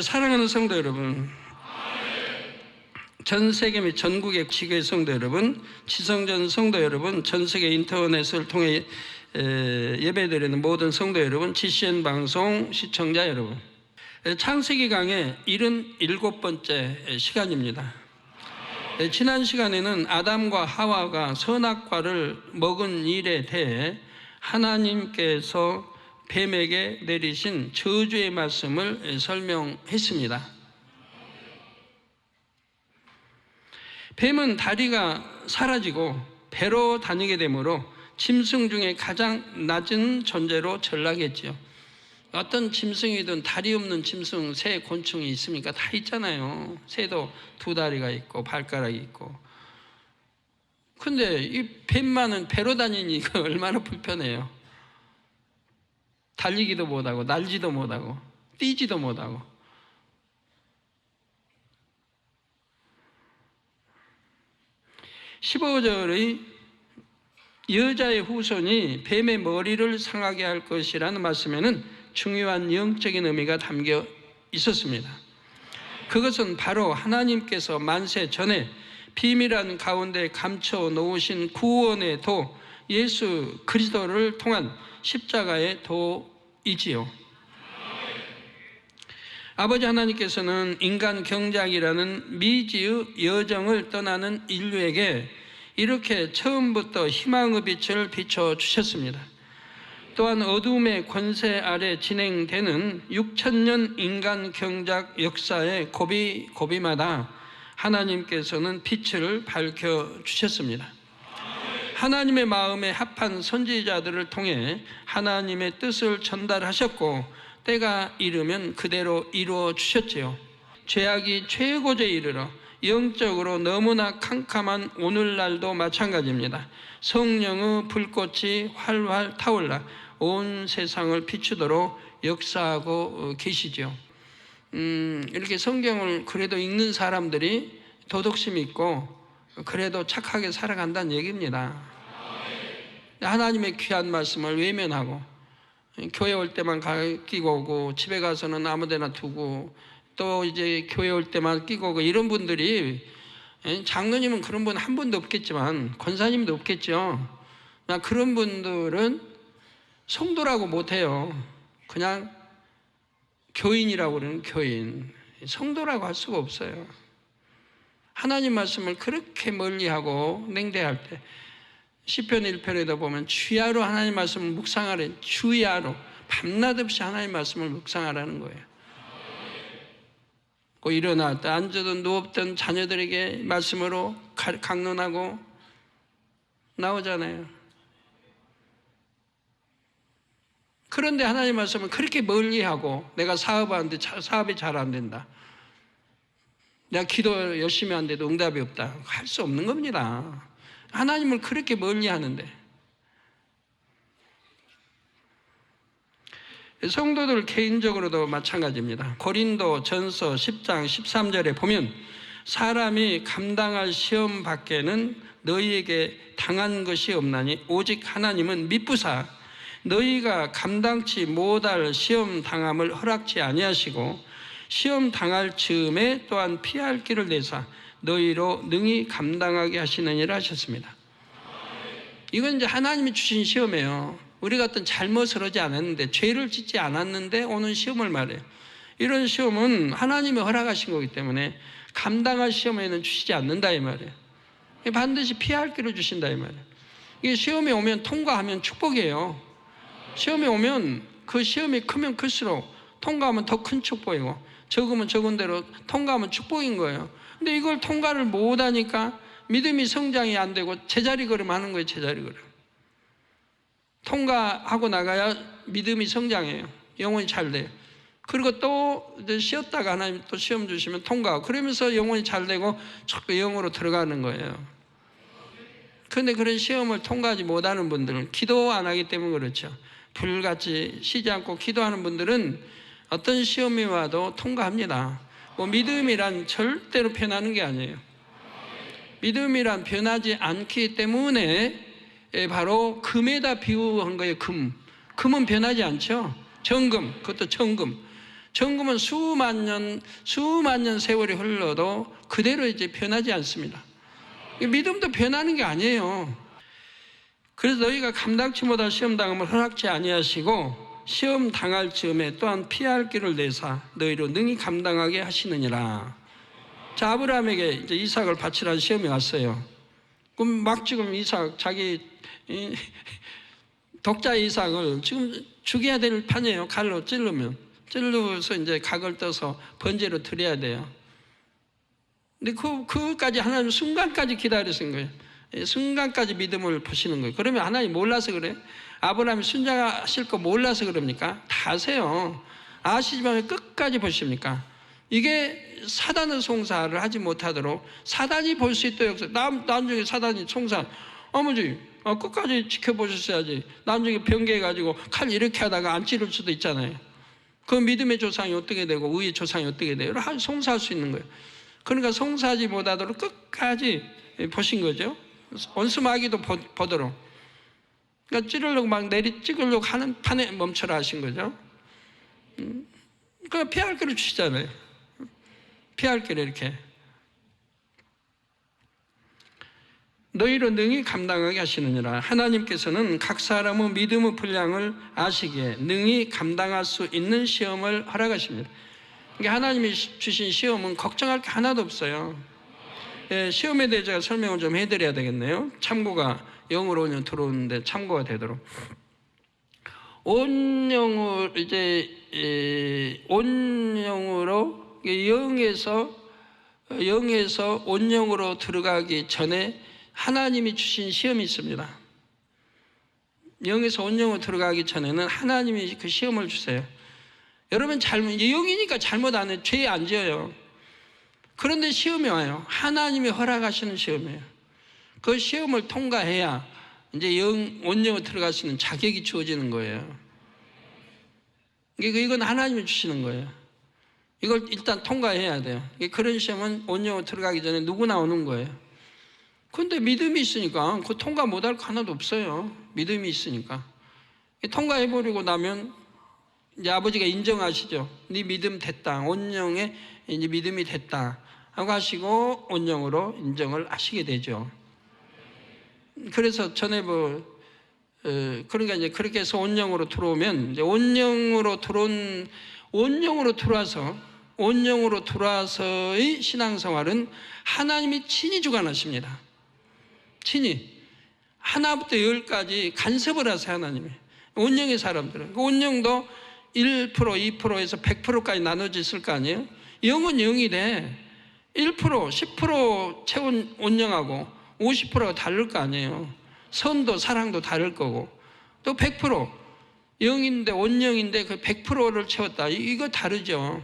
사랑하는 성도 여러분, 전 세계 및 전국의 지교회 성도 여러분, 지성전 성도 여러분, 전 세계 인터넷을 통해 예배드리는 모든 성도 여러분, GCN 방송 시청자 여러분, 창세기 강의 77번째 시간입니다. 지난 시간에는 아담과 하와가 선악과를 먹은 일에 대해 하나님께서 뱀에게 내리신 저주의 말씀을 설명했습니다. 뱀은 다리가 사라지고 배로 다니게 되므로 짐승 중에 가장 낮은 존재로 전락했지요. 어떤 짐승이든 다리 없는 짐승, 새, 곤충이 있습니까? 다 있잖아요. 새도 두 다리가 있고 발가락이 있고. 근데 이 뱀만은 배로 다니니까 얼마나 불편해요. 달리기도 못하고 날지도 못하고 뛰지도 못하고. (15절의) 여자의 후손이 뱀의 머리를 상하게 할 것이라는 말씀에는 중요한 영적인 의미가 담겨 있었습니다. 그것은 바로 하나님께서 만세 전에 비밀한 가운데 감춰 놓으신 구원의 도 예수 그리스도를 통한 십자가의 도이지요. 아버지 하나님께서는 인간 경작이라는 미지의 여정을 떠나는 인류에게 이렇게 처음부터 희망의 빛을 비춰주셨습니다. 또한 어둠의 권세 아래 진행되는 6,000년 인간 경작 역사의 고비마다 하나님께서는 빛을 밝혀주셨습니다. 하나님의 마음에 합한 선지자들을 통해 하나님의 뜻을 전달하셨고 때가 이르면 그대로 이루어 주셨지요. 죄악이 최고조에 이르러 영적으로 너무나 캄캄한 오늘날도 마찬가지입니다. 성령의 불꽃이 활활 타올라 온 세상을 비추도록 역사하고 계시죠. 이렇게 성경을 그래도 읽는 사람들이 도덕심 있고 그래도 착하게 살아간다는 얘기입니다. 하나님의 귀한 말씀을 외면하고 교회 올 때만 끼고 오고 집에 가서는 아무 데나 두고 또 이제 교회 올 때만 끼고 오고 이런 분들이, 장로님은 그런 분 한 분도 없겠지만 권사님도 없겠죠. 그런 분들은 성도라고 못해요. 그냥 교인이라고 그러는 교인. 성도라고 할 수가 없어요. 하나님 말씀을 그렇게 멀리하고 냉대할 때 시편 1편에도 보면 주야로 하나님 말씀을 묵상하래. 주야로 밤낮 없이 하나님 말씀을 묵상하라는 거예요. 일어났든 앉아든 누웠든 자녀들에게 말씀으로 강론하고 나오잖아요. 그런데 하나님 말씀을 그렇게 멀리하고 내가 사업하는데 사업이 잘 안 된다, 내가 기도 열심히 하는데도 응답이 없다, 할 수 없는 겁니다. 하나님을 그렇게 멀리 하는데. 성도들 개인적으로도 마찬가지입니다. 고린도 전서 10장 13절에 보면 사람이 감당할 시험 밖에는 너희에게 당한 것이 없나니 오직 하나님은 미쁘사 너희가 감당치 못할 시험 당함을 허락치 아니하시고 시험 당할 즈음에 또한 피할 길을 내사 너희로 능히 감당하게 하시느니라 하셨습니다. 이건 이제 하나님이 주신 시험이에요. 우리가 어떤 잘못을 하지 않았는데, 죄를 짓지 않았는데 오는 시험을 말해요. 이런 시험은 하나님이 허락하신 거기 때문에 감당할 시험에는 주시지 않는다 이 말이에요. 반드시 피할 길을 주신다 이 말이에요. 이게 시험에 오면 통과하면 축복이에요. 시험에 오면 그 시험이 크면 클수록 통과하면 더 큰 축복이고 적으면 적은 대로 통과하면 축복인 거예요. 근데 이걸 통과를 못하니까 믿음이 성장이 안 되고 제자리 걸음 하는 거예요. 제자리 걸음. 통과하고 나가야 믿음이 성장해요. 영혼이 잘 돼요. 그리고 또 쉬었다가 하나님 또 시험 주시면 통과하고 그러면서 영혼이 잘 되고 자꾸 영으로 들어가는 거예요. 그런데 그런 시험을 통과하지 못하는 분들은 기도 안 하기 때문에 그렇죠. 불같이 쉬지 않고 기도하는 분들은 어떤 시험이 와도 통과합니다. 믿음이란 절대로 변하는 게 아니에요. 믿음이란 변하지 않기 때문에 바로 금에다 비유한 거예요. 금은 변하지 않죠. 정금, 그것도 정금. 점검은 수만 년 세월이 흘러도 그대로 이제 변하지 않습니다. 믿음도 변하는 게 아니에요. 그래서 너희가 감당치 못할 시험 당함을 허락지 아니하시고 시험 당할 즈음에 또한 피할 길을 내사 너희로 능히 감당하게 하시느니라. 자, 아브라함에게 이제 이삭을 바치라는 시험이 왔어요. 그럼 막 지금 이삭 자기 독자 이삭을 지금 죽여야 될 판이에요. 칼로 찔러서 이제 각을 떠서 번제로 드려야 돼요. 근데 그까지 하나님 순간까지 기다리신 거예요. 순간까지 믿음을 보시는 거예요. 그러면 하나님 몰라서 그래? 아브라함이 순종하실 거 몰라서 그럽니까? 다 아세요. 아시지만 왜 끝까지 보십니까? 이게 사단의 송사를 하지 못하도록 사단이 볼 수 있도록 나중에 사단이 송사 아버지 끝까지 지켜보셨어야지. 나중에 변개해가지고 칼 이렇게 하다가 안 찌를 수도 있잖아요. 그 믿음의 조상이 어떻게 되고 의의 조상이 어떻게 돼요? 송사할 수 있는 거예요. 그러니까 송사하지 못하도록 끝까지 보신 거죠. 원수마귀도 보도록. 그러니까 찌르려고 막 찍으려고 하는 판에 멈춰라 하신 거죠. 그러니까 피할 길을 주시잖아요. 피할 길을 이렇게. 너희로 능히 감당하게 하시느니라. 하나님께서는 각 사람의 믿음의 분량을 아시기에 능히 감당할 수 있는 시험을 허락하십니다. 그러니까 하나님이 주신 시험은 걱정할 게 하나도 없어요. 시험에 대해 제가 설명을 좀 해드려야 되겠네요. 참고가 영으로 오면 들어오는데 참고가 되도록. 온영으로 영에서 온영으로 들어가기 전에 하나님이 주신 시험이 있습니다. 영에서 온영으로 들어가기 전에는 하나님이 그 시험을 주세요. 여러분 영이니까 잘못 안 해요. 죄 안 지어요. 그런데 시험이 와요. 하나님이 허락하시는 시험이에요. 그 시험을 통과해야 이제 온영으로 들어갈 수 있는 자격이 주어지는 거예요. 이건 하나님이 주시는 거예요. 이걸 일단 통과해야 돼요. 그런 시험은 온영으로 들어가기 전에 누구나 오는 거예요. 그런데 믿음이 있으니까 그 통과 못할 거 하나도 없어요. 믿음이 있으니까. 통과해버리고 나면 이제 아버지가 인정하시죠. 네 믿음 됐다. 온영에 이제 믿음이 됐다 하고 하시고 온영으로 인정을 하시게 되죠. 그래서 전에 그러니까 이제 그렇게 해서 온영으로 들어오면 이제 온영으로 들어와서의 신앙생활은 하나님이 친히 주관하십니다. 친히 하나부터 열까지 간섭을 하세요. 하나님이. 온영의 사람들은 그 온영도 1%, 2%에서 100%까지 나눠져 있을 거 아니에요? 영은 영이 돼. 1%, 10% 채운 온영하고 50%가 다를 거 아니에요. 선도 사랑도 다를 거고 또 100% 영인데 온영인데 그 100%를 채웠다. 이거 다르죠.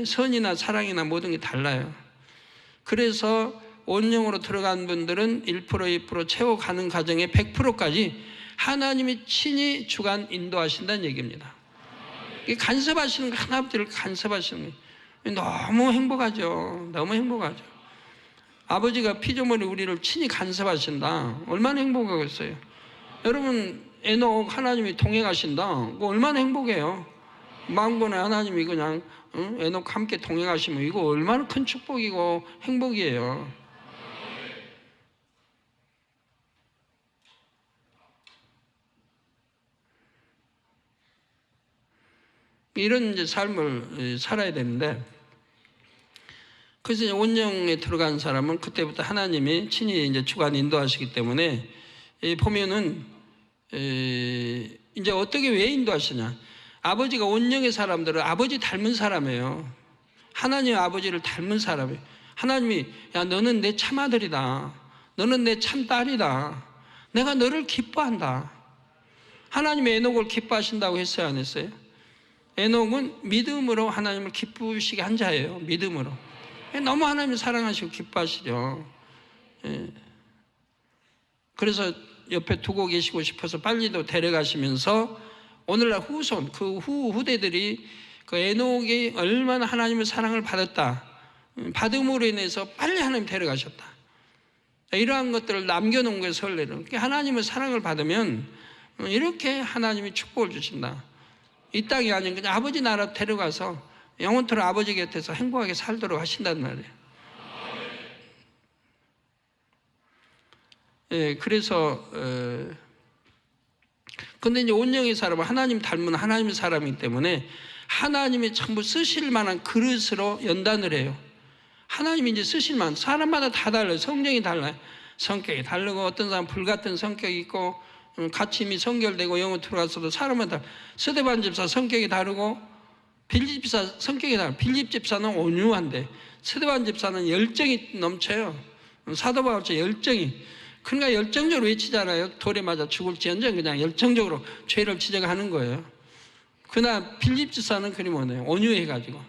선이나 사랑이나 모든 게 달라요. 그래서 온영으로 들어간 분들은 1%, 2% 채워가는 과정에 100%까지 하나님이 친히 주관 인도하신다는 얘기입니다. 간섭하시는 거 하나부터 간섭하시는 거예요. 너무 행복하죠. 너무 행복하죠. 아버지가 피조물이 우리를 친히 간섭하신다. 얼마나 행복하겠어요. 여러분 에녹 하나님이 동행하신다. 그거 얼마나 행복해요. 만군의 하나님이 그냥 에녹 함께 동행하시면 이거 얼마나 큰 축복이고 행복이에요. 이런 이제 삶을 살아야 되는데, 그래서 온영에 들어간 사람은 그때부터 하나님이 친히 이제 주관 인도하시기 때문에 보면은 이제 어떻게 왜 인도하시냐? 아버지가 온영의 사람들은 아버지 닮은 사람이에요. 하나님 아버지를 닮은 사람이에요. 하나님이 야 너는 내 참아들이다. 너는 내 참딸이다. 내가 너를 기뻐한다. 하나님이 에녹을 기뻐하신다고 했어요, 안 했어요? 에녹은 믿음으로 하나님을 기쁘시게 한 자예요. 믿음으로. 너무 하나님을 사랑하시고 기뻐하시죠. 그래서 옆에 두고 계시고 싶어서 빨리도 데려가시면서 오늘날 후손, 그 후대들이 그 에녹이 얼마나 하나님의 사랑을 받았다. 받음으로 인해서 빨리 하나님 데려가셨다. 이러한 것들을 남겨놓은 거예요, 설레는. 하나님의 사랑을 받으면 이렇게 하나님이 축복을 주신다. 이 땅이 아닌 그냥 아버지 나라 데려가서 영원토록 아버지 곁에서 행복하게 살도록 하신단 말이에요. 예, 그래서 근데 이제 온영의 사람은 하나님 닮은 하나님의 사람이기 때문에 하나님이 전부 쓰실 만한 그릇으로 연단을 해요. 하나님이 이제 쓰실 만한, 사람마다 다 달라요. 성정이 달라요. 성격이 다르고 어떤 사람은 불같은 성격이 있고 같이 이미 성결되고 영어 들어가서도 사람마다 스데반 집사 성격이 다르고 빌립 집사 성격이 다르고 빌립 집사는 온유한데 스데반 집사는 열정이 넘쳐요. 사도 바울처럼 열정이, 그러니까 열정적으로 외치잖아요. 돌에 맞아 죽을지언정 그냥 열정적으로 죄를 지적하는 거예요. 그러나 빌립 집사는 그리 뭐네요. 온유해가지고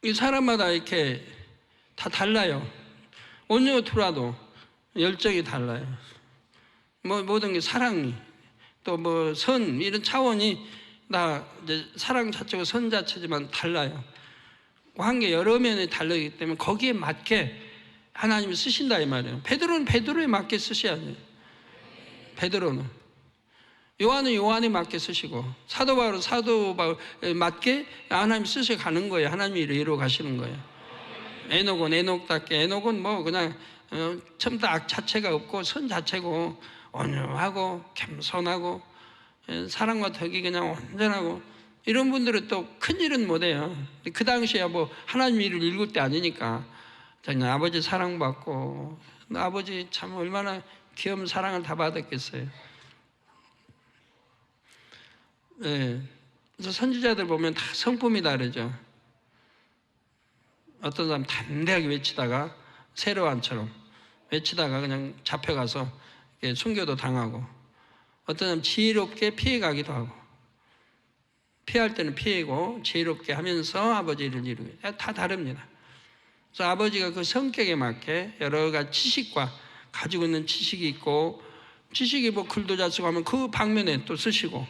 이 사람마다 이렇게 다 달라요. 온유가 들어와도 열정이 달라요. 뭐 모든 게 사랑이 또 뭐 선 이런 차원이 다 이제 사랑 자체고 선 자체지만 달라요. 관계 여러 면에 달라있기 때문에 거기에 맞게 하나님이 쓰신다 이 말이에요. 베드로는 베드로에 맞게 쓰셔야죠. 베드로는 요한은 요한에 맞게 쓰시고 사도 바울은 사도 바울에 맞게 하나님이 쓰셔 가는 거예요. 하나님이 이루어 가시는 거예요. 에녹은 에녹답게, 에녹은 뭐 그냥 처음부터 악 자체가 없고 선 자체고 온유하고 겸손하고 사랑과 덕이 그냥 온전하고 이런 분들은 또 큰일은 못해요. 그 당시에 뭐 하나님 일을 읽을 때 아니니까 그냥 아버지 사랑받고 아버지 참 얼마나 귀여운 사랑을 다 받았겠어요. 네. 그래서 선지자들 보면 다 성품이 다르죠. 어떤 사람 담대하게 외치다가 세로안처럼 외치다가 그냥 잡혀가서 순교도 당하고, 어떤 사람 지혜롭게 피해가기도 하고, 피할 때는 피하고 지혜롭게 하면서 아버지를 이루게, 다 다릅니다. 그래서 아버지가 그 성격에 맞게 여러 가지 지식과 가지고 있는 지식이 있고, 지식이 뭐 글도 잘 쓰고 하면 그 방면에 또 쓰시고,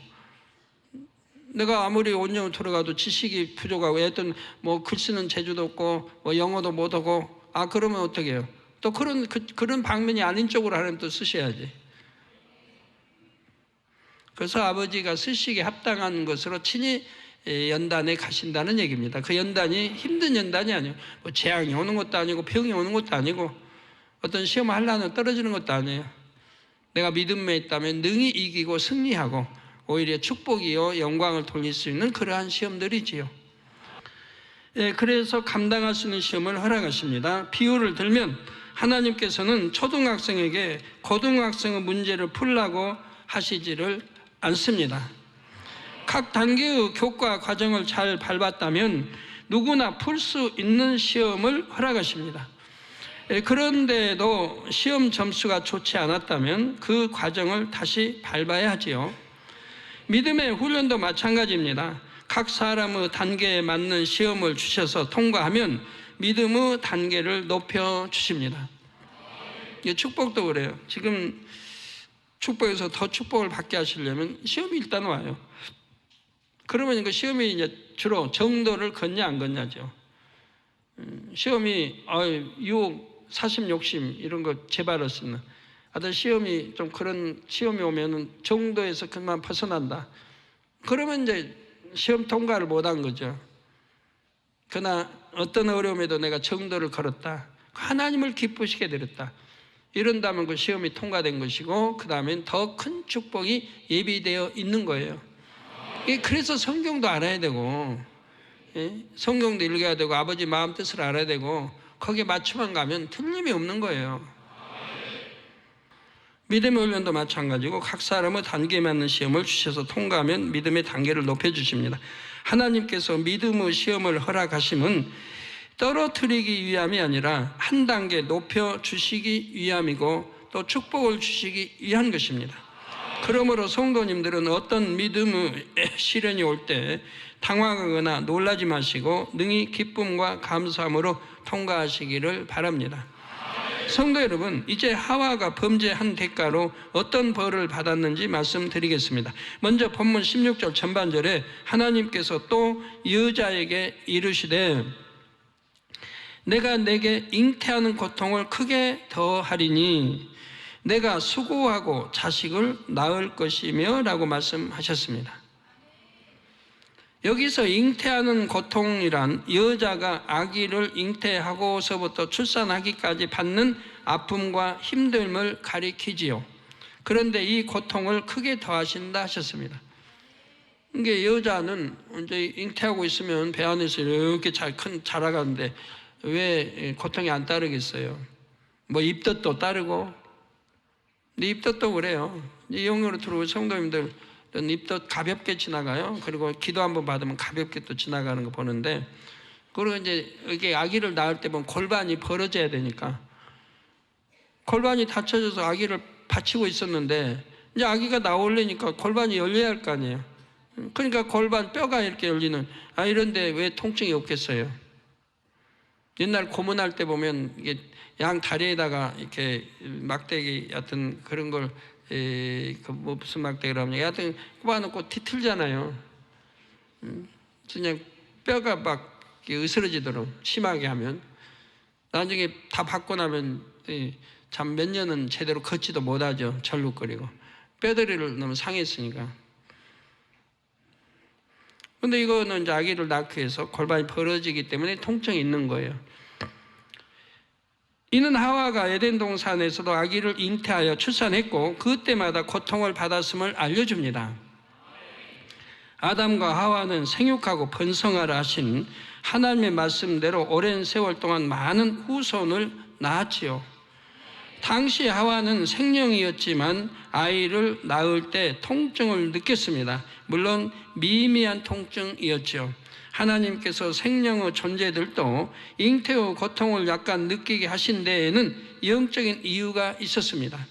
내가 아무리 온영을 들어가도 지식이 부족하고 어떤 뭐 글 쓰는 재주도 없고 뭐 영어도 못하고 그러면 어떻게 해요? 또 그런 방면이 아닌 쪽으로 하나님 또 쓰셔야지. 그래서 아버지가 쓰시기에 합당한 것으로 친히 연단에 가신다는 얘기입니다. 그 연단이 힘든 연단이 아니에요. 뭐 재앙이 오는 것도 아니고 병이 오는 것도 아니고 어떤 시험을 하려면 떨어지는 것도 아니에요. 내가 믿음에 있다면 능히 이기고 승리하고 오히려 축복이요 영광을 돌릴 수 있는 그러한 시험들이지요. 그래서 감당할 수 있는 시험을 허락하십니다. 비유를 들면 하나님께서는 초등학생에게 고등학생의 문제를 풀라고 하시지를 않습니다. 각 단계의 교과 과정을 잘 밟았다면 누구나 풀 수 있는 시험을 허락하십니다. 그런데도 시험 점수가 좋지 않았다면 그 과정을 다시 밟아야 하지요. 믿음의 훈련도 마찬가지입니다. 각 사람의 단계에 맞는 시험을 주셔서 통과하면 믿음의 단계를 높여주십니다. 축복도 그래요. 지금 축복에서 더 축복을 받게 하시려면 시험이 일단 와요. 그러면 그 시험이 이제 주로 정도를 걷냐 안 걷냐죠. 시험이 유혹, 사심, 욕심 이런 거 재발할 수 있는 어떤 시험이 좀 그런 시험이 오면은 정도에서 그만 벗어난다. 그러면 이제 시험 통과를 못한 거죠. 그러나 어떤 어려움에도 내가 정도를 걸었다. 하나님을 기쁘시게 드렸다. 이런다면 그 시험이 통과된 것이고 그 다음엔 더 큰 축복이 예비되어 있는 거예요. 그래서 성경도 알아야 되고 성경도 읽어야 되고 아버지 마음 뜻을 알아야 되고 거기에 맞춤만 가면 틀림이 없는 거예요. 믿음의 훈련도 마찬가지고 각 사람의 단계에 맞는 시험을 주셔서 통과하면 믿음의 단계를 높여주십니다. 하나님께서 믿음의 시험을 허락하심은 떨어뜨리기 위함이 아니라 한 단계 높여주시기 위함이고 또 축복을 주시기 위한 것입니다. 그러므로 성도님들은 어떤 믿음의 시련이 올 때 당황하거나 놀라지 마시고 능히 기쁨과 감사함으로 통과하시기를 바랍니다. 성도 여러분, 이제 하와가 범죄한 대가로 어떤 벌을 받았는지 말씀드리겠습니다. 먼저 본문 16절 전반절에 하나님께서 또 여자에게 이르시되 내가 내게 잉태하는 고통을 크게 더하리니 내가 수고하고 자식을 낳을 것이며 라고 말씀하셨습니다. 여기서 잉태하는 고통이란 여자가 아기를 잉태하고서부터 출산하기까지 받는 아픔과 힘듦을 가리키지요. 그런데 이 고통을 크게 더하신다 하셨습니다. 이게 여자는 이제 잉태하고 있으면 배 안에서 이렇게 자라가는데 왜 고통이 안 따르겠어요? 뭐 입덧도 따르고, 근데 입덧도 그래요. 이 영으로 들어오는 성도님들 입덧 가볍게 지나가요. 그리고 기도 한번 받으면 가볍게 또 지나가는 거 보는데, 그리고 이제 이게 아기를 낳을 때 보면 골반이 벌어져야 되니까, 골반이 닫혀져서 아기를 받치고 있었는데 이제 아기가 나오려니까 골반이 열려야 할 거 아니에요. 그러니까 골반 뼈가 이렇게 열리는, 이런데 왜 통증이 없겠어요? 옛날 고문할 때 보면 이게 양 다리에다가 이렇게 막대기 같은 그런 걸, 뭐 무슨 막대기라면 여하튼 꼽아놓고 뒤틀잖아요. 그냥 뼈가 막 으스러지도록 심하게 하면, 나중에 다 받고 나면 참 몇 년은 제대로 걷지도 못하죠. 절룩거리고 뼈다리를 너무 상했으니까. 근데 이거는 이제 아기를 낳기 위해서 골반이 벌어지기 때문에 통증이 있는 거예요. 이는 하와가 에덴 동산에서도 아기를 잉태하여 출산했고 그때마다 고통을 받았음을 알려줍니다. 아담과 하와는 생육하고 번성하라 하신 하나님의 말씀대로 오랜 세월 동안 많은 후손을 낳았지요. 당시 하와는 생령이었지만 아이를 낳을 때 통증을 느꼈습니다. 물론 미미한 통증이었죠. 하나님께서 생령의 존재들도 잉태 후 고통을 약간 느끼게 하신 데에는 영적인 이유가 있었습니다.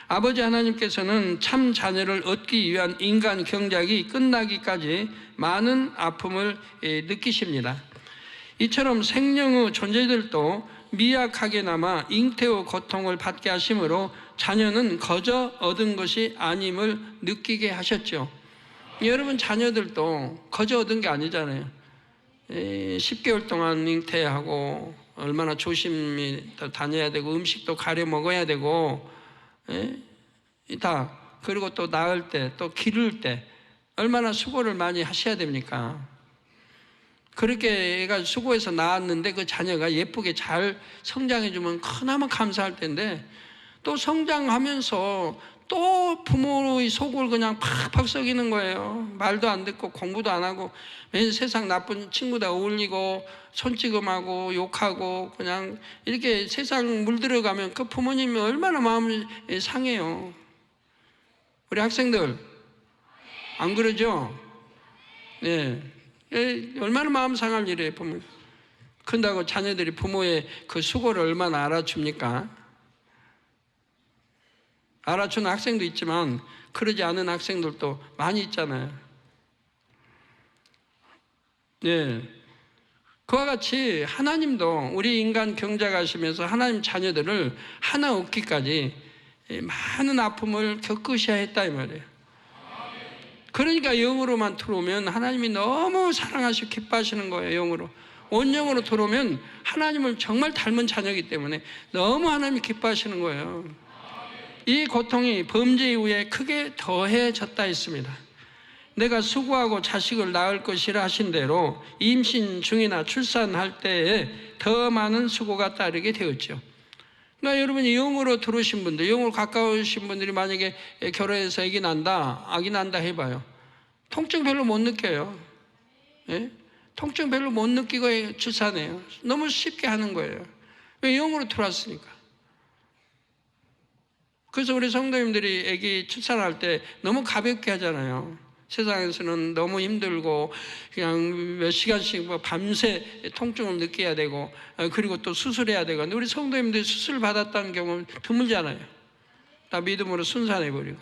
아버지 하나님께서는 참 자녀를 얻기 위한 인간 경작이 끝나기까지 많은 아픔을 느끼십니다. 이처럼 생령의 존재들도 미약하게나마 잉태 후 고통을 받게 하심으로 자녀는 거저 얻은 것이 아님을 느끼게 하셨죠. 여러분 자녀들도 거저 얻은 게 아니잖아요. 10개월 동안 잉태하고 얼마나 조심히 다녀야 되고 음식도 가려 먹어야 되고, 다 그리고 또 낳을 때 또 기를 때 얼마나 수고를 많이 하셔야 됩니까? 그렇게 애가 수고해서 낳았는데 그 자녀가 예쁘게 잘 성장해주면 그나마 감사할 텐데, 또 성장하면서 또 부모의 속을 그냥 팍팍 썩이는 거예요. 말도 안 듣고 공부도 안 하고 맨 세상 나쁜 친구들 어울리고 손찌검하고 욕하고 그냥 이렇게 세상 물들어가면 그 부모님이 얼마나 마음이 상해요. 우리 학생들 안 그러죠? 네. 얼마나 마음 상할 일이에요. 부모 큰다고 자녀들이 부모의 그 수고를 얼마나 알아줍니까? 알아주는 학생도 있지만 그러지 않은 학생들도 많이 있잖아요. 네. 그와 같이 하나님도 우리 인간 경작하시면서 하나님 자녀들을 하나 얻기까지 많은 아픔을 겪으셔야 했다 이 말이에요. 그러니까 영으로만 들어오면 하나님이 너무 사랑하시고 기뻐하시는 거예요. 영으로 온영으로 들어오면 하나님을 정말 닮은 자녀이기 때문에 너무 하나님이 기뻐하시는 거예요. 이 고통이 범죄 이후에 크게 더해졌다 했습니다. 내가 수고하고 자식을 낳을 것이라 하신 대로 임신 중이나 출산할 때에 더 많은 수고가 따르게 되었죠. 그러니까 여러분이 영으로 들어오신 분들, 영으로 가까우신 분들이 만약에 결혼해서 아기 난다 해봐요. 통증 별로 못 느껴요. 예? 통증 별로 못 느끼고 출산해요. 너무 쉽게 하는 거예요. 왜? 영으로 들어왔으니까. 그래서 우리 성도님들이 아기 출산할 때 너무 가볍게 하잖아요. 세상에서는 너무 힘들고 그냥 몇 시간씩 밤새 통증을 느껴야 되고, 그리고 또 수술해야 되고. 근데 우리 성도님들이 수술 받았다는 경우는 드물잖아요. 다 믿음으로 순산해버리고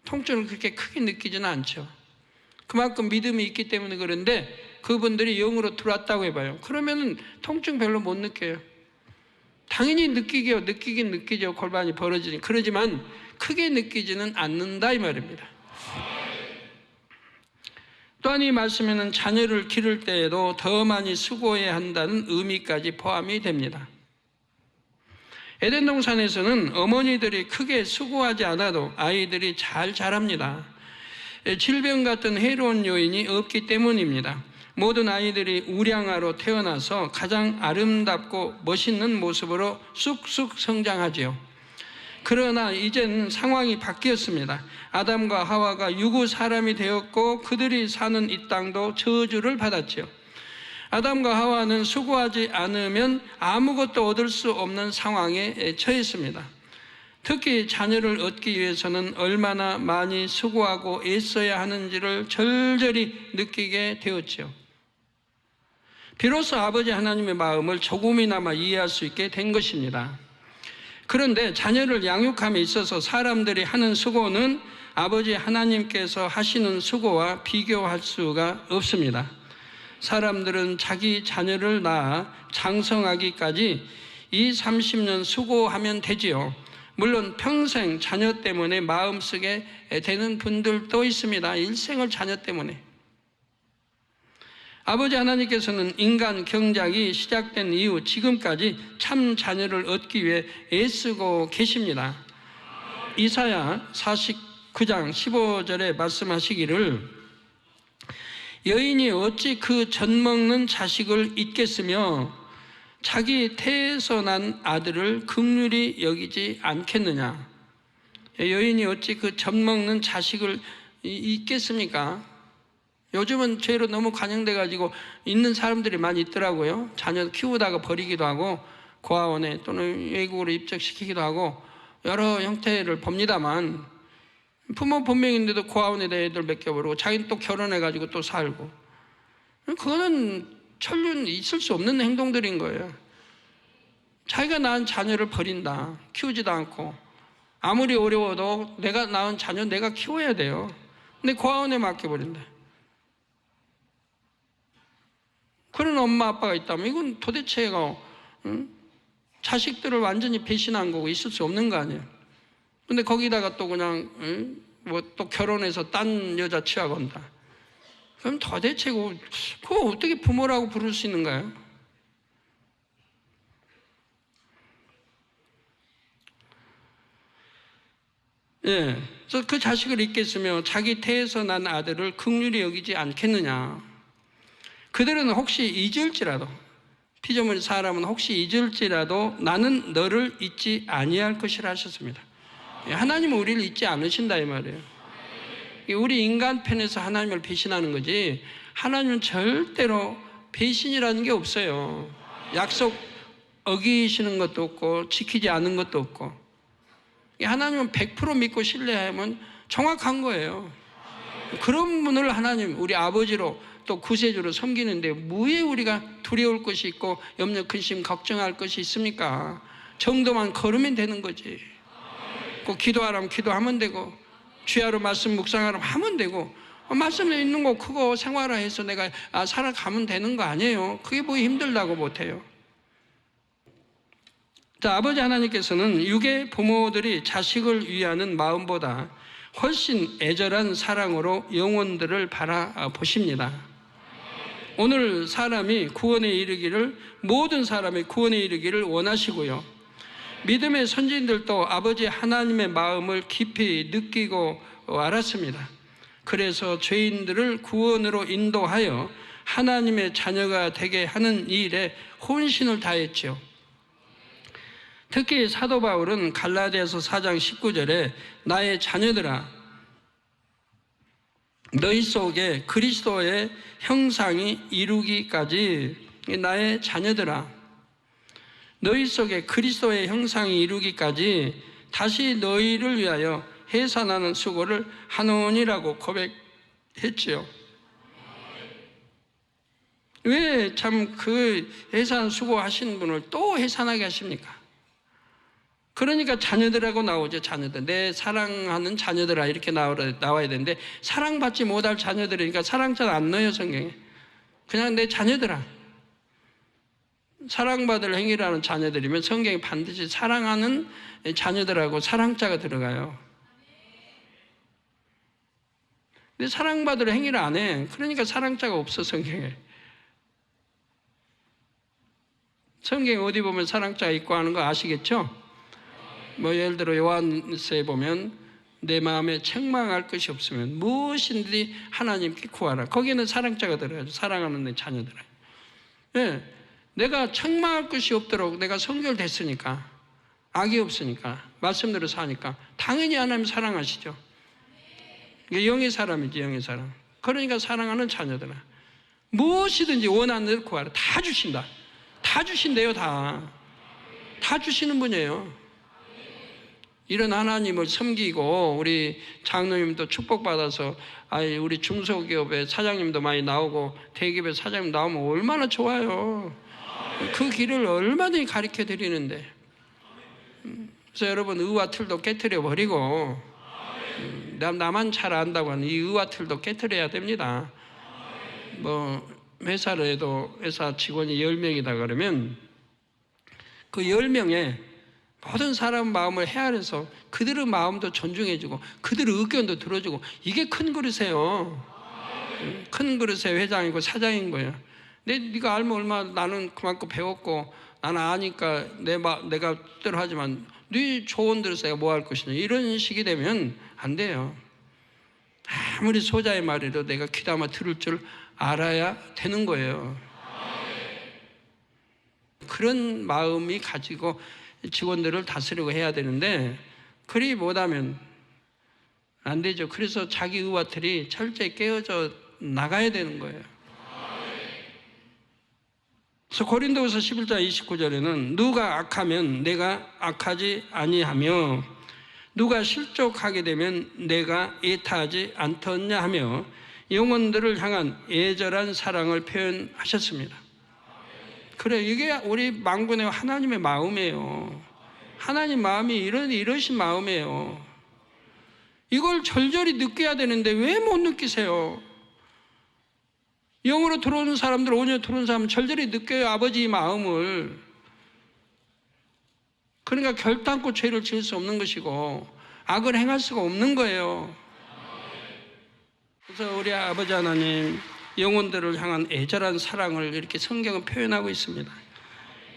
통증을 그렇게 크게 느끼지는 않죠. 그만큼 믿음이 있기 때문에 그런데 그분들이 영으로 들어왔다고 해봐요. 그러면 통증 별로 못 느껴요. 당연히 느끼긴 느끼죠. 골반이 벌어지니. 그러지만 크게 느끼지는 않는다 이 말입니다. 또한 이 말씀에는 자녀를 기를 때에도 더 많이 수고해야 한다는 의미까지 포함이 됩니다. 에덴 동산에서는 어머니들이 크게 수고하지 않아도 아이들이 잘 자랍니다. 질병 같은 해로운 요인이 없기 때문입니다. 모든 아이들이 우량아로 태어나서 가장 아름답고 멋있는 모습으로 쑥쑥 성장하지요. 그러나 이제는 상황이 바뀌었습니다. 아담과 하와가 유구 사람이 되었고 그들이 사는 이 땅도 저주를 받았지요. 아담과 하와는 수고하지 않으면 아무것도 얻을 수 없는 상황에 처했습니다. 특히 자녀를 얻기 위해서는 얼마나 많이 수고하고 애써야 하는지를 절절히 느끼게 되었지요. 비로소 아버지 하나님의 마음을 조금이나마 이해할 수 있게 된 것입니다. 그런데 자녀를 양육함에 있어서 사람들이 하는 수고는 아버지 하나님께서 하시는 수고와 비교할 수가 없습니다. 사람들은 자기 자녀를 낳아 장성하기까지 20-30년 수고하면 되지요. 물론 평생 자녀 때문에 마음 쓰게 되는 분들도 있습니다. 일생을 자녀 때문에. 아버지 하나님께서는 인간 경작이 시작된 이후 지금까지 참 자녀를 얻기 위해 애쓰고 계십니다. 이사야 49장 15절에 말씀하시기를 여인이 어찌 그 젖먹는 자식을 잊겠으며 자기 태에서 난 아들을 긍휼히 여기지 않겠느냐. 여인이 어찌 그 젖먹는 자식을 잊겠습니까? 요즘은 죄로 너무 관영돼 가지고 있는 사람들이 많이 있더라고요. 자녀 키우다가 버리기도 하고 고아원에 또는 외국으로 입적시키기도 하고 여러 형태를 봅니다만 부모 본명인데도 고아원에 애들 맡겨버리고 자기는 또 결혼해 가지고 또 살고, 그거는 천륜 있을 수 없는 행동들인 거예요. 자기가 낳은 자녀를 버린다, 키우지도 않고. 아무리 어려워도 내가 낳은 자녀 내가 키워야 돼요. 근데 고아원에 맡겨버린다. 그런 엄마 아빠가 있다면 이건 도대체가 자식들을 완전히 배신한 거고 있을 수 없는 거 아니에요. 근데 거기다가 또 그냥 뭐 또 결혼해서 딴 여자 취하고 온다. 그럼 도대체 그거 어떻게 부모라고 부를 수 있는가요? 예, 그래서 그 자식을 잊겠으며 자기 태에서 난 아들을 긍휼히 여기지 않겠느냐. 그들은 혹시 잊을지라도, 피조물 사람은 혹시 잊을지라도 나는 너를 잊지 아니할 것이라 하셨습니다. 하나님은 우리를 잊지 않으신다 이 말이에요. 우리 인간 편에서 하나님을 배신하는 거지 하나님은 절대로 배신이라는 게 없어요. 약속 어기시는 것도 없고 지키지 않은 것도 없고, 하나님은 100% 믿고 신뢰하면 정확한 거예요. 그런 분을 하나님 우리 아버지로 또 구세주로 섬기는데 뭐에 우리가 두려울 것이 있고 염려 근심 걱정할 것이 있습니까? 정도만 걸으면 되는 거지. 꼭 기도하라면 기도하면 되고 주야로 말씀 묵상하라면 하면 되고, 말씀에 있는 거 그거 생활화해서 내가 살아가면 되는 거 아니에요. 그게 뭐 힘들다고 못해요. 자, 아버지 하나님께서는 육의 부모들이 자식을 위하는 마음보다 훨씬 애절한 사랑으로 영혼들을 바라보십니다. 오늘 사람이 구원에 이르기를, 모든 사람이 구원에 이르기를 원하시고요. 믿음의 선진들도 아버지 하나님의 마음을 깊이 느끼고 알았습니다. 그래서 죄인들을 구원으로 인도하여 하나님의 자녀가 되게 하는 일에 혼신을 다했죠. 특히 사도 바울은 갈라디아서 4장 19절에 나의 자녀들아 너희 속에 그리스도의 형상이 이루기까지, 나의 자녀들아 너희 속에 그리스도의 형상이 이루기까지 다시 너희를 위하여 해산하는 수고를 하노니라고 고백했지요. 왜 참 그 해산 수고하신 분을 또 해산하게 하십니까? 그러니까 자녀들하고 나오죠. 자녀들, 내 사랑하는 자녀들아 이렇게 나와야 되는데 사랑받지 못할 자녀들이니까 사랑자 안 넣어요 성경에. 그냥 내 자녀들아, 사랑받을 행위라는 자녀들이면 성경에 반드시 사랑하는 자녀들하고 사랑자가 들어가요. 근데 사랑받을 행위를 안 해. 그러니까 사랑자가 없어 성경에. 성경에 어디 보면 사랑자가 있고 하는 거 아시겠죠? 뭐 예를 들어 요한서에 보면 내 마음에 책망할 것이 없으면 무엇인지 하나님께 구하라. 거기에는 사랑자가 들어가죠. 사랑하는 내 자녀들아. 예, 내가 책망할 것이 없도록 내가 성결됐으니까, 악이 없으니까, 말씀대로 사니까 당연히 하나님 사랑하시죠. 이게 영의 사람이지, 영의 사람. 그러니까 사랑하는 자녀들아, 무엇이든지 원하는 대로 구하라. 다 주신다. 다 주신대요. 다 주시는 분이에요. 이런 하나님을 섬기고 우리 장로님도 축복받아서 우리 중소기업의 사장님도 많이 나오고 대기업의 사장님 나오면 얼마나 좋아요. 그 길을 얼마든지 가르쳐 드리는데. 그래서 여러분, 의와 틀도 깨트려 버리고 나만 잘 안다고 하는 이 의와 틀도 깨트려야 됩니다. 뭐 회사를 해도 회사 직원이 10명이다 그러면 그 10명에 모든 사람 마음을 헤아려서 그들의 마음도 존중해주고 그들의 의견도 들어주고, 이게 큰 그릇이에요. 큰 그릇의 회장이고 사장인 거예요. 네가 알면 얼마나, 나는 그만큼 배웠고 나는 아니까 내가 뜻대로 하지만 네 조언대로 내가 뭐 할 것이냐, 이런 식이 되면 안 돼요. 아무리 소자의 말이라도 내가 귀담아 들을 줄 알아야 되는 거예요. 그런 마음이 가지고 직원들을 다스리고 해야 되는데, 그리 못하면 안 되죠. 그래서 자기 의와 틀이 철저히 깨어져 나가야 되는 거예요. 그래서 고린도후서 11장 29절에는 누가 악하면 내가 악하지 아니하며 누가 실족하게 되면 내가 애타하지 않더냐 하며 영혼들을 향한 애절한 사랑을 표현하셨습니다. 그래, 이게 우리 망군의 하나님의 마음이에요. 하나님 마음이 이러신 마음이에요. 이걸 절절히 느껴야 되는데 왜 못 느끼세요? 영으로 들어오는 사람들, 온유로 들어오는 사람은 절절히 느껴요, 아버지의 마음을. 그러니까 결단코 죄를 지을 수 없는 것이고 악을 행할 수가 없는 거예요. 그래서 우리 아버지 하나님, 영혼들을 향한 애절한 사랑을 이렇게 성경은 표현하고 있습니다.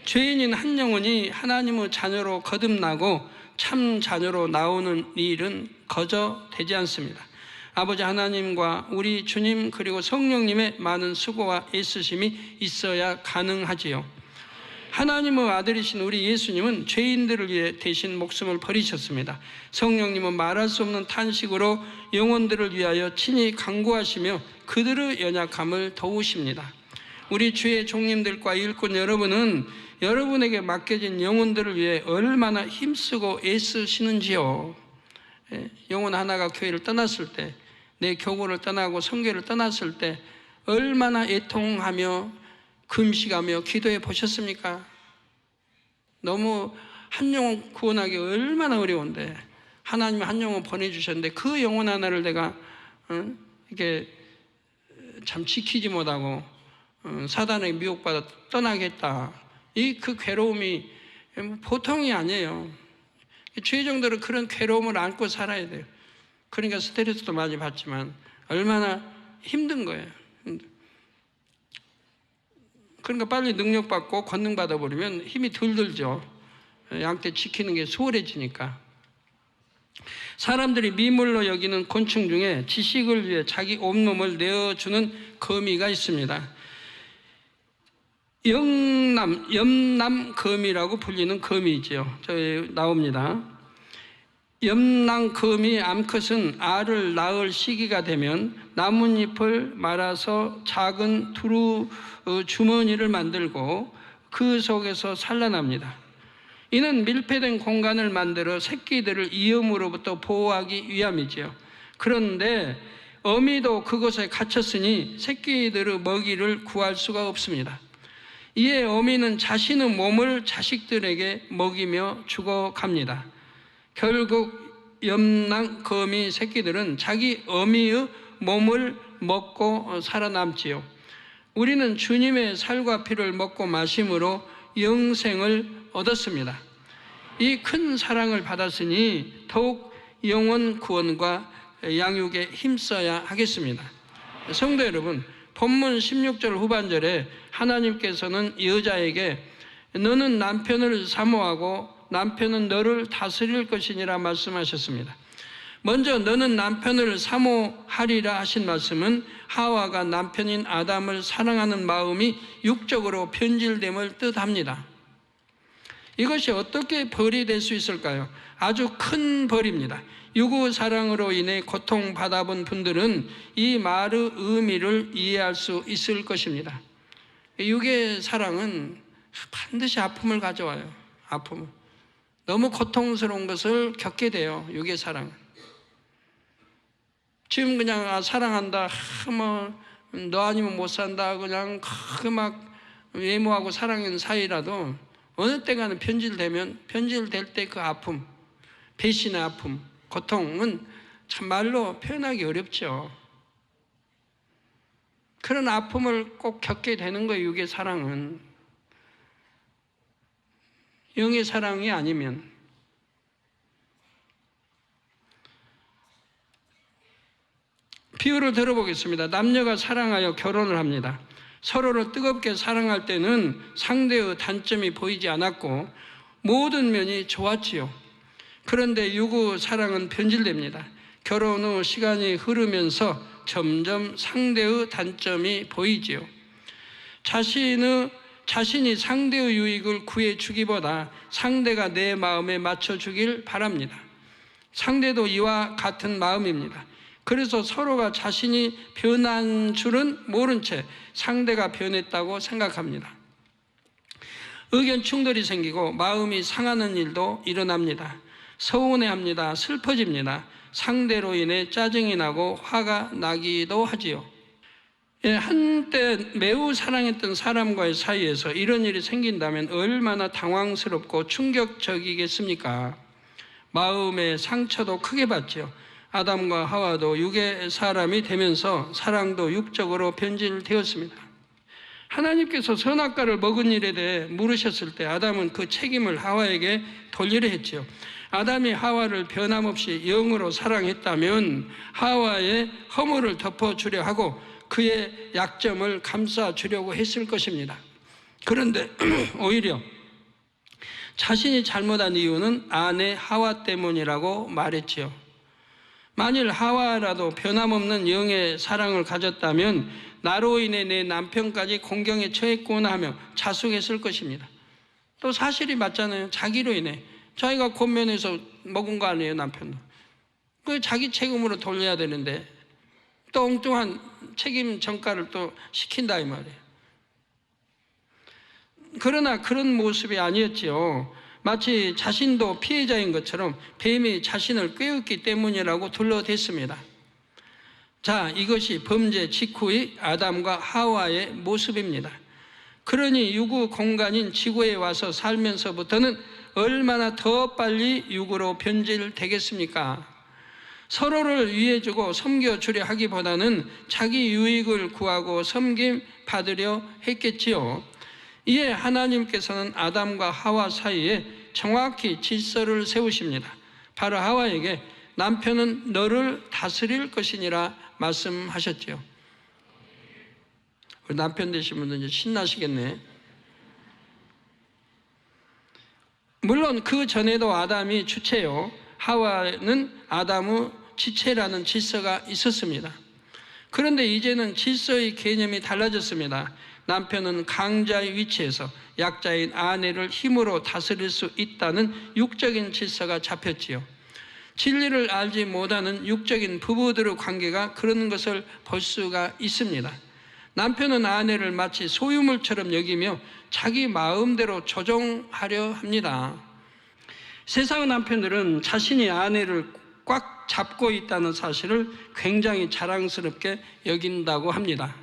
죄인인 한 영혼이 하나님의 자녀로 거듭나고 참 자녀로 나오는 일은 거저 되지 않습니다. 아버지 하나님과 우리 주님 그리고 성령님의 많은 수고와 애쓰심이 있어야 가능하지요. 하나님의 아들이신 우리 예수님은 죄인들을 위해 대신 목숨을 버리셨습니다. 성령님은 말할 수 없는 탄식으로 영혼들을 위하여 친히 간구하시며 그들의 연약함을 도우십니다. 우리 주의 종님들과 일꾼 여러분은 여러분에게 맡겨진 영혼들을 위해 얼마나 힘쓰고 애쓰시는지요. 영혼 하나가 교회를 떠났을 때, 내 교구를 떠나고 성교를 떠났을 때 얼마나 애통하며 금식하며 기도해 보셨습니까? 너무 한 영혼 구원하기 얼마나 어려운데 하나님이 한 영혼 보내주셨는데 그 영혼 하나를 내가 이렇게 참 지키지 못하고 사단에게 미혹받아 떠나겠다. 그 괴로움이 보통이 아니에요. 죄종들은 그런 괴로움을 안고 살아야 돼요. 그러니까 스트레스도 많이 받지만 얼마나 힘든 거예요. 그러니까 빨리 능력받고 권능받아버리면 힘이 덜 들죠. 양떼 지키는 게 수월해지니까. 사람들이 미물로 여기는 곤충 중에 지식을 위해 자기 온몸을 내어주는 거미가 있습니다. 염남거미라고 불리는 거미이지요. 저기 나옵니다. 염남거미 암컷은 알을 낳을 시기가 되면 나뭇잎을 말아서 작은 두루 주머니를 만들고 그 속에서 산란합니다. 이는 밀폐된 공간을 만들어 새끼들을 위험으로부터 보호하기 위함이지요. 그런데 어미도 그곳에 갇혔으니 새끼들의 먹이를 구할 수가 없습니다. 이에 어미는 자신의 몸을 자식들에게 먹이며 죽어갑니다. 결국 염랑거미 새끼들은 자기 어미의 몸을 먹고 살아남지요. 우리는 주님의 살과 피를 먹고 마심으로 영생을 얻었습니다. 이 큰 사랑을 받았으니 더욱 영혼 구원과 양육에 힘써야 하겠습니다. 성도 여러분, 본문 16절 후반절에 하나님께서는 여자에게 너는 남편을 사모하고 남편은 너를 다스릴 것이니라 말씀하셨습니다. 먼저 너는 남편을 사모하리라 하신 말씀은 하와가 남편인 아담을 사랑하는 마음이 육적으로 변질됨을 뜻합니다. 이것이 어떻게 벌이 될 수 있을까요? 아주 큰 벌입니다. 유구 사랑으로 인해 고통받아본 분들은 이 말의 의미를 이해할 수 있을 것입니다. 육의 사랑은 반드시 아픔을 가져와요. 아픔을. 너무 고통스러운 것을 겪게 돼요. 육의 사랑은. 지금 그냥 사랑한다, 너 아니면 못 산다, 그냥 막 외모하고 사랑하는 사이라도 어느 때가는 변질될 때 그 아픔, 배신의 아픔, 고통은 참 말로 표현하기 어렵죠. 그런 아픔을 꼭 겪게 되는 거예요. 육의 사랑은. 영의 사랑이 아니면. 비유를 들어보겠습니다. 남녀가 사랑하여 결혼을 합니다. 서로를 뜨겁게 사랑할 때는 상대의 단점이 보이지 않았고 모든 면이 좋았지요. 그런데 유구 사랑은 변질됩니다. 결혼 후 시간이 흐르면서 점점 상대의 단점이 보이지요. 자신이 상대의 유익을 구해주기보다 상대가 내 마음에 맞춰주길 바랍니다. 상대도 이와 같은 마음입니다. 그래서 서로가 자신이 변한 줄은 모른 채 상대가 변했다고 생각합니다. 의견 충돌이 생기고 마음이 상하는 일도 일어납니다. 서운해합니다. 슬퍼집니다. 상대로 인해 짜증이 나고 화가 나기도 하지요. 한때 매우 사랑했던 사람과의 사이에서 이런 일이 생긴다면 얼마나 당황스럽고 충격적이겠습니까? 마음의 상처도 크게 받죠. 아담과 하와도 육의 사람이 되면서 사랑도 육적으로 변질되었습니다. 하나님께서 선악과를 먹은 일에 대해 물으셨을 때 아담은 그 책임을 하와에게 돌리려 했지요. 아담이 하와를 변함없이 영으로 사랑했다면 하와의 허물을 덮어주려 하고 그의 약점을 감싸주려고 했을 것입니다. 그런데 오히려 자신이 잘못한 이유는 아내 하와 때문이라고 말했지요. 만일 하와라도 변함없는 영의 사랑을 가졌다면 나로 인해 내 남편까지 공경에 처했구나 하며 자숙했을 것입니다. 또 사실이 맞잖아요. 자기로 인해 자기가 권면해서 먹은 거 아니에요. 남편도 그 자기 책임으로 돌려야 되는데 또 엉뚱한 책임 전가를 또 시킨다 이 말이에요. 그러나 그런 모습이 아니었지요. 마치 자신도 피해자인 것처럼 뱀이 자신을 꿰었기 때문이라고 둘러댔습니다. 자, 이것이 범죄 직후의 아담과 하와의 모습입니다. 그러니 유구 공간인 지구에 와서 살면서부터는 얼마나 더 빨리 육으로 변질되겠습니까? 서로를 위해주고 섬겨주려 하기보다는 자기 유익을 구하고 섬김 받으려 했겠지요. 이에 하나님께서는 아담과 하와 사이에 정확히 질서를 세우십니다. 바로 하와에게 남편은 너를 다스릴 것이니라 말씀하셨죠. 우리 남편 되신 분들 이제 신나시겠네. 물론 그 전에도 아담이 주체요. 하와는 아담의 지체라는 질서가 있었습니다. 그런데 이제는 질서의 개념이 달라졌습니다. 남편은 강자의 위치에서 약자인 아내를 힘으로 다스릴 수 있다는 육적인 질서가 잡혔지요. 진리를 알지 못하는 육적인 부부들의 관계가 그런 것을 볼 수가 있습니다. 남편은 아내를 마치 소유물처럼 여기며 자기 마음대로 조종하려 합니다. 세상의 남편들은 자신이 아내를 꽉 잡고 있다는 사실을 굉장히 자랑스럽게 여긴다고 합니다.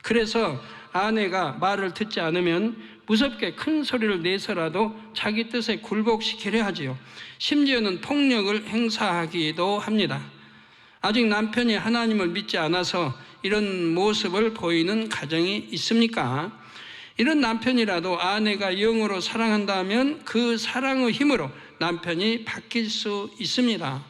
그래서 아내가 말을 듣지 않으면 무섭게 큰 소리를 내서라도 자기 뜻에 굴복시키려 하지요. 심지어는 폭력을 행사하기도 합니다. 아직 남편이 하나님을 믿지 않아서 이런 모습을 보이는 가정이 있습니까? 이런 남편이라도 아내가 영으로 사랑한다면 그 사랑의 힘으로 남편이 바뀔 수 있습니다.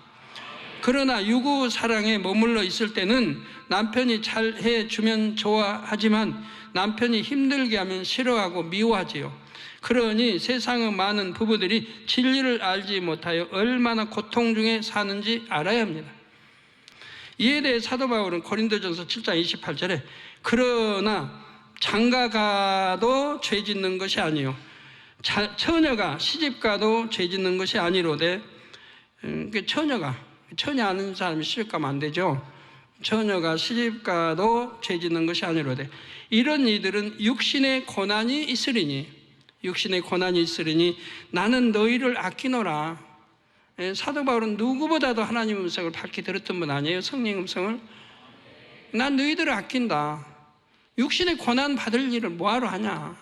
그러나 유구 사랑에 머물러 있을 때는 남편이 잘해 주면 좋아하지만 남편이 힘들게 하면 싫어하고 미워하지요. 그러니 세상의 많은 부부들이 진리를 알지 못하여 얼마나 고통 중에 사는지 알아야 합니다. 이에 대해 사도 바울은 고린도전서 7장 28절에 그러나 장가가도 죄 짓는 것이 아니요 처녀가 시집가도 죄 짓는 것이 아니로되, 처녀 아는 사람이 시집가면 안 되죠. 처녀가 시집가도 죄 짓는 것이 아니로되 이런 이들은 육신의 고난이 있으리니 나는 너희를 아끼노라. 사도 바울은 누구보다도 하나님 음성을 밝히 들었던 분 아니에요? 성령 음성을. 난 너희들을 아낀다. 육신의 고난 받을 일을 뭐하러 하냐.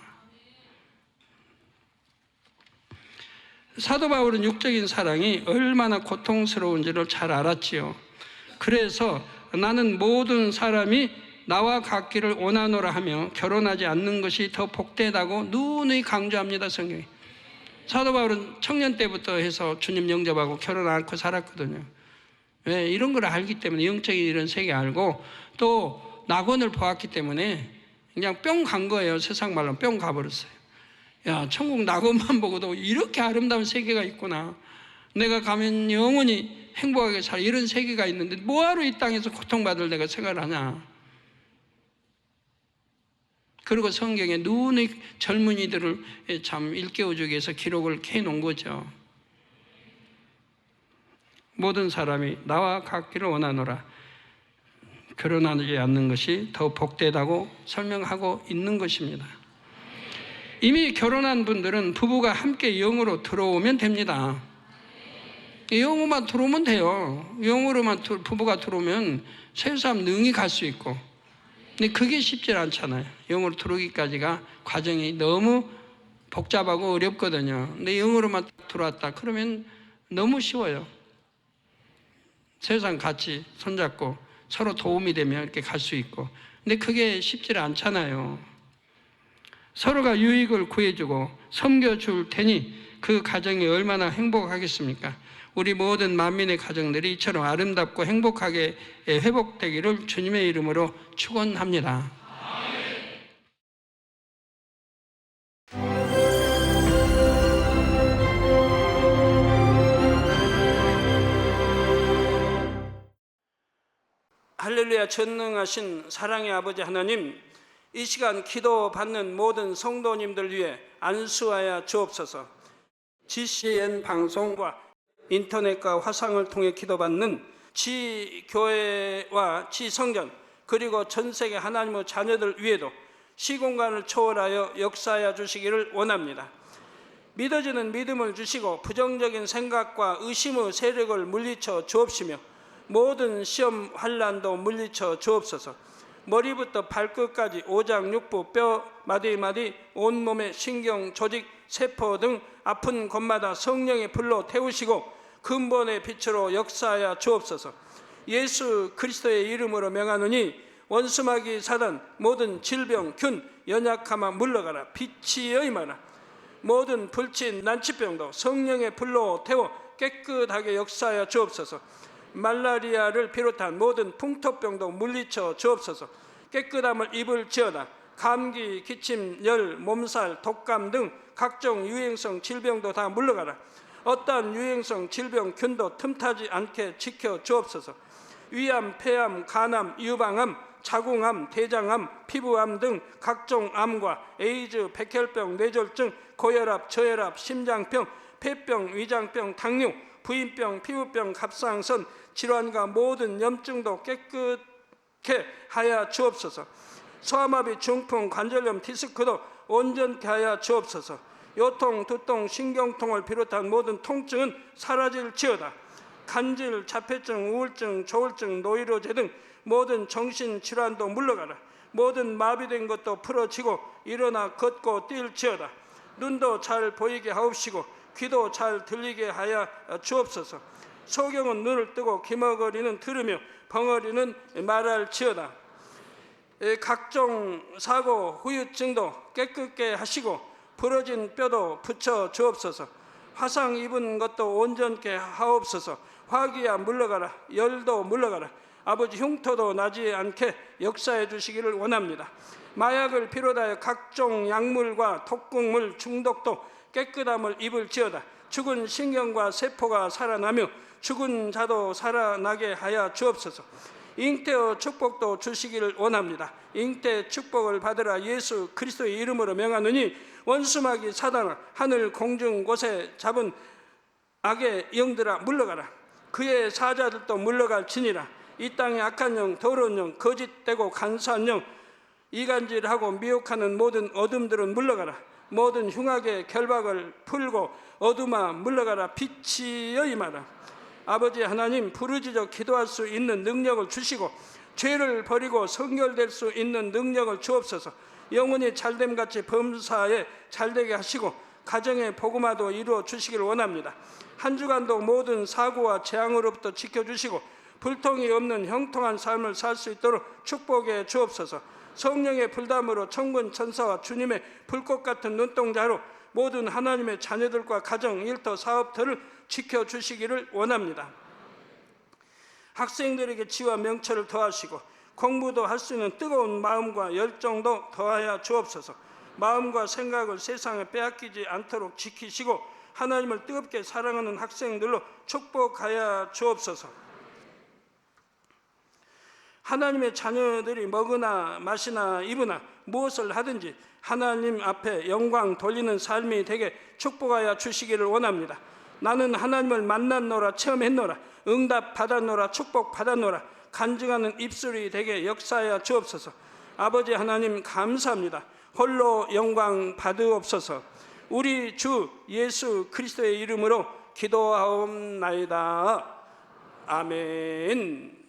사도 바울은 육적인 사랑이 얼마나 고통스러운지를 잘 알았지요. 그래서 나는 모든 사람이 나와 같기를 원하노라 하며 결혼하지 않는 것이 더 복되다고 누누이 강조합니다. 성경이. 사도 바울은 청년 때부터 해서 주님 영접하고 결혼 않고 살았거든요. 왜? 이런 걸 알기 때문에, 영적인 이런 세계 알고 또 낙원을 보았기 때문에 그냥 뿅 간 거예요. 세상 말로 뿅 가버렸어요. 야, 천국 낙원만 보고도 이렇게 아름다운 세계가 있구나. 내가 가면 영원히 행복하게 살 이런 세계가 있는데 뭐하러 이 땅에서 고통받을 내가 생각을 하냐. 그리고 성경에 누누이 젊은이들을 참 일깨워주기 위해서 기록을 해놓은 거죠. 모든 사람이 나와 같기를 원하노라. 결혼하지 않는 것이 더 복되다고 설명하고 있는 것입니다. 이미 결혼한 분들은 부부가 함께 영으로 들어오면 됩니다. 영으로만 들어오면 돼요. 영으로만 부부가 들어오면 세 사람 능히 갈 수 있고. 근데 그게 쉽지 않잖아요. 영으로 들어오기까지가 과정이 너무 복잡하고 어렵거든요. 근데 영으로만 들어왔다 그러면 너무 쉬워요. 세상 같이 손잡고 서로 도움이 되면 이렇게 갈 수 있고. 근데 그게 쉽지 않잖아요. 서로가 유익을 구해주고 섬겨줄 테니 그 가정이 얼마나 행복하겠습니까? 우리 모든 만민의 가정들이 이처럼 아름답고 행복하게 회복되기를 주님의 이름으로 축원합니다. 할렐루야. 전능하신 사랑의 아버지 하나님, 이 시간 기도받는 모든 성도님들 위해 안수하여 주옵소서. GCN 방송과 인터넷과 화상을 통해 기도받는 지교회와 지성전 그리고 전세계 하나님의 자녀들 위에도 시공간을 초월하여 역사하여 주시기를 원합니다. 믿어지는 믿음을 주시고 부정적인 생각과 의심의 세력을 물리쳐 주옵시며 모든 시험 환난도 물리쳐 주옵소서. 머리부터 발끝까지 오장육부 뼈 마디마디 온몸의 신경 조직 세포 등 아픈 곳마다 성령의 불로 태우시고 근본의 빛으로 역사하여 주옵소서. 예수 그리스도의 이름으로 명하노니 원수마귀 사단 모든 질병 균 연약함아 물러가라. 빛이여 임하라. 모든 불친 난치병도 성령의 불로 태워 깨끗하게 역사하여 주옵소서. 말라리아를 비롯한 모든 풍토병도 물리쳐 주옵소서. 깨끗함을 입을지어다. 감기, 기침, 열, 몸살, 독감 등 각종 유행성 질병도 다 물러가라. 어떠한 유행성 질병 균도 틈타지 않게 지켜 주옵소서. 위암, 폐암, 간암, 유방암, 자궁암, 대장암, 피부암 등 각종 암과 에이즈, 백혈병, 뇌졸중, 고혈압, 저혈압, 심장병, 폐병, 위장병, 당뇨, 부인병, 피부병, 갑상선 질환과 모든 염증도 깨끗게 하여 주옵소서. 소아마비, 중풍, 관절염, 디스크도 온전케 하여 주옵소서. 요통, 두통, 신경통을 비롯한 모든 통증은 사라질지어다. 간질, 자폐증, 우울증, 조울증, 노이로제 등 모든 정신질환도 물러가라. 모든 마비된 것도 풀어지고 일어나 걷고 뛸지어다. 눈도 잘 보이게 하옵시고 귀도 잘 들리게 하여 주옵소서. 소경은 눈을 뜨고 기머거리는 들으며 벙어리는 말할지어다. 각종 사고 후유증도 깨끗게 하시고 부러진 뼈도 붙여 주옵소서. 화상 입은 것도 온전케 하옵소서. 화기야 물러가라. 열도 물러가라. 아버지 흉터도 나지 않게 역사해 주시기를 원합니다. 마약을 비롯하여 각종 약물과 독극물 중독도 깨끗함을 입을지어다. 죽은 신경과 세포가 살아나며 죽은 자도 살아나게 하여 주옵소서. 잉태의 축복도 주시기를 원합니다. 잉태 축복을 받으라. 예수 그리스도의 이름으로 명하느니 원수마귀 사단아, 하늘 공중 곳에 잡은 악의 영들아 물러가라. 그의 사자들도 물러갈지니라. 이 땅의 악한 영, 더러운 영, 거짓되고 간사한 영, 이간질하고 미혹하는 모든 어둠들은 물러가라. 모든 흉악의 결박을 풀고 어둠아 물러가라. 빛이여 임하라. 아버지 하나님, 부르짖어 기도할 수 있는 능력을 주시고 죄를 버리고 성결될 수 있는 능력을 주옵소서. 영혼이 잘됨같이 범사에 잘되게 하시고 가정의 복음화도 이루어 주시기를 원합니다. 한 주간도 모든 사고와 재앙으로부터 지켜주시고 불통이 없는 형통한 삶을 살 수 있도록 축복해 주옵소서. 성령의 불담으로 천군 천사와 주님의 불꽃 같은 눈동자로 모든 하나님의 자녀들과 가정, 일터, 사업터를 지켜주시기를 원합니다. 학생들에게 지와 명철을 더하시고 공부도 할 수 있는 뜨거운 마음과 열정도 더하여 주옵소서. 마음과 생각을 세상에 빼앗기지 않도록 지키시고 하나님을 뜨겁게 사랑하는 학생들로 축복하여 주옵소서. 하나님의 자녀들이 먹으나 마시나 입으나 무엇을 하든지 하나님 앞에 영광 돌리는 삶이 되게 축복하여 주시기를 원합니다. 나는 하나님을 만났노라, 체험했노라, 응답 받았노라, 축복 받았노라, 간증하는 입술이 되게 역사하여 주옵소서. 아버지 하나님 감사합니다. 홀로 영광 받으옵소서. 우리 주 예수 그리스도의 이름으로 기도하옵나이다. 아멘.